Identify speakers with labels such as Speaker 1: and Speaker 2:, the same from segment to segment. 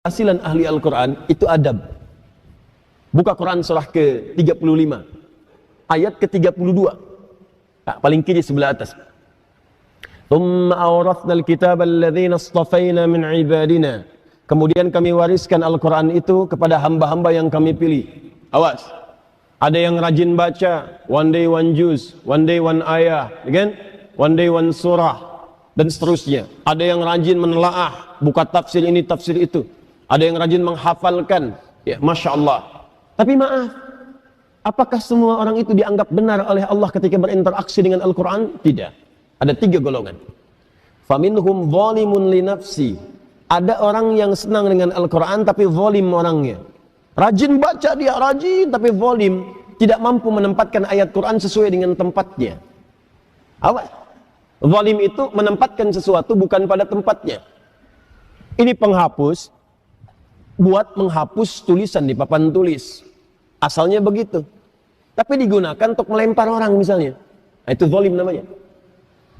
Speaker 1: Keberhasilan ahli Al-Quran itu adab. Buka Quran surah ke-35 ayat ke-32, paling kiri sebelah atas. Thumma awrathna al-kitaba alladhina astafaina min ibadina. Kemudian kami wariskan Al-Quran itu kepada hamba-hamba yang kami pilih. Awas, ada yang rajin baca, one day one juz, one day one ayah, kan? One day one surah, dan seterusnya. Ada yang rajin menelaah, buka tafsir ini, tafsir itu. Ada yang rajin menghafalkan, ya, Masya Allah. Tapi maaf, apakah semua orang itu dianggap benar oleh Allah ketika berinteraksi dengan Al-Quran? Tidak. Ada 3 golongan. Faminhum zalimun li nafsi. Ada orang yang senang dengan Al-Quran tapi zalim orangnya. Rajin baca dia, rajin tapi zalim. Tidak mampu menempatkan ayat Quran sesuai dengan tempatnya. Awas. Zalim itu menempatkan sesuatu bukan pada tempatnya. Ini penghapus, buat menghapus tulisan di papan tulis. Asalnya begitu. Tapi digunakan untuk melempar orang misalnya. Nah, itu zalim namanya.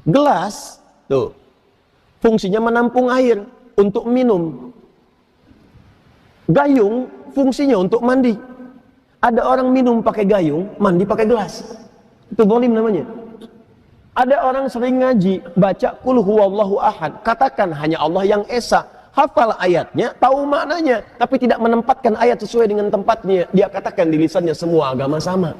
Speaker 1: Gelas, tuh, fungsinya menampung air untuk minum. Gayung fungsinya untuk mandi. Ada orang minum pakai gayung, mandi pakai gelas. Itu zalim namanya. Ada orang sering ngaji, baca qul huwallahu ahad, katakan hanya Allah yang esa, hafal ayatnya, tahu maknanya, tapi tidak menempatkan ayat sesuai dengan tempatnya. Dia katakan di lisannya semua agama sama.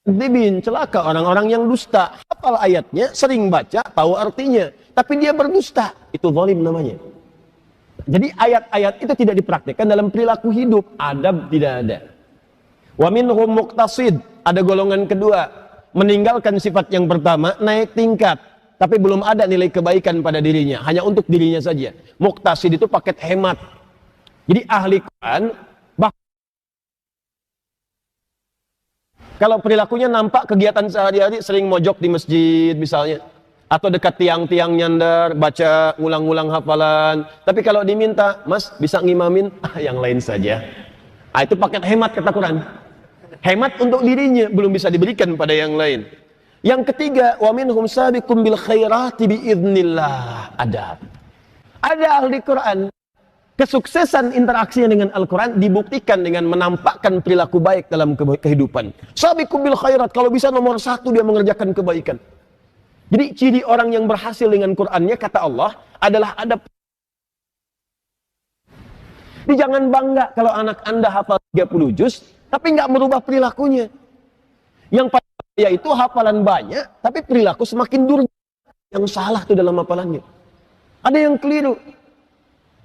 Speaker 1: Dibin, celaka orang-orang yang dusta, hafal ayatnya, sering baca, tahu artinya, tapi dia berdusta. Itu zalim namanya. Jadi ayat-ayat itu tidak dipraktikkan dalam perilaku hidup, adab tidak ada. Wa minhum muqtasid, ada golongan kedua, meninggalkan sifat yang pertama, naik tingkat, tapi belum ada nilai kebaikan pada dirinya, hanya untuk dirinya saja. Muqtasid itu paket hemat. Jadi ahli Quran, kalau perilakunya nampak kegiatan sehari-hari sering mojok di masjid misalnya, atau dekat tiang-tiang nyandar, baca ngulang-ngulang hafalan. Tapi kalau diminta, Mas bisa ngimamin, yang lain saja. Itu paket hemat kata Quran. Hemat untuk dirinya, belum bisa diberikan pada yang lain. Yang ketiga, wa minhum sabiqum bil khairati biidznillah. Adab. Ada ahli Quran, kesuksesan interaksinya dengan Al-Quran dibuktikan dengan menampakkan perilaku baik dalam kehidupan. Sabiqum bil khairat, kalau bisa nomor 1 dia mengerjakan kebaikan. Jadi ciri orang yang berhasil dengan Qur'annya, kata Allah, adalah adab. Jadi jangan bangga kalau anak Anda hafal 30 juz, tapi nggak merubah perilakunya. Yang pada yaitu hafalan banyak, tapi perilaku semakin durjana. Yang salah itu dalam hafalannya. Ada yang keliru.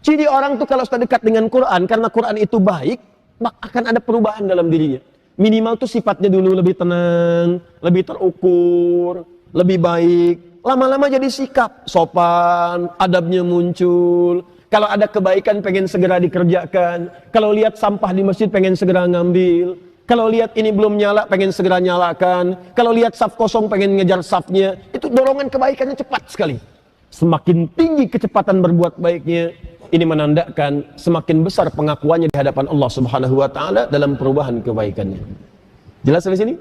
Speaker 1: Ciri orang itu kalau sudah dekat dengan Quran, karena Quran itu baik, maka akan ada perubahan dalam dirinya. Minimal itu sifatnya dulu lebih tenang, lebih terukur, lebih baik. Lama-lama jadi sikap, sopan, adabnya muncul. Kalau ada kebaikan pengen segera dikerjakan. Kalau lihat sampah di masjid pengen segera ngambil. Kalau lihat ini belum nyala pengen segera nyalakan. Kalau lihat saf kosong pengen ngejar safnya. Itu dorongan kebaikannya cepat sekali. Semakin tinggi kecepatan berbuat baiknya, ini menandakan semakin besar pengakuannya di hadapan Allah Subhanahu wa taala dalam perubahan kebaikannya. Jelas sampai sini?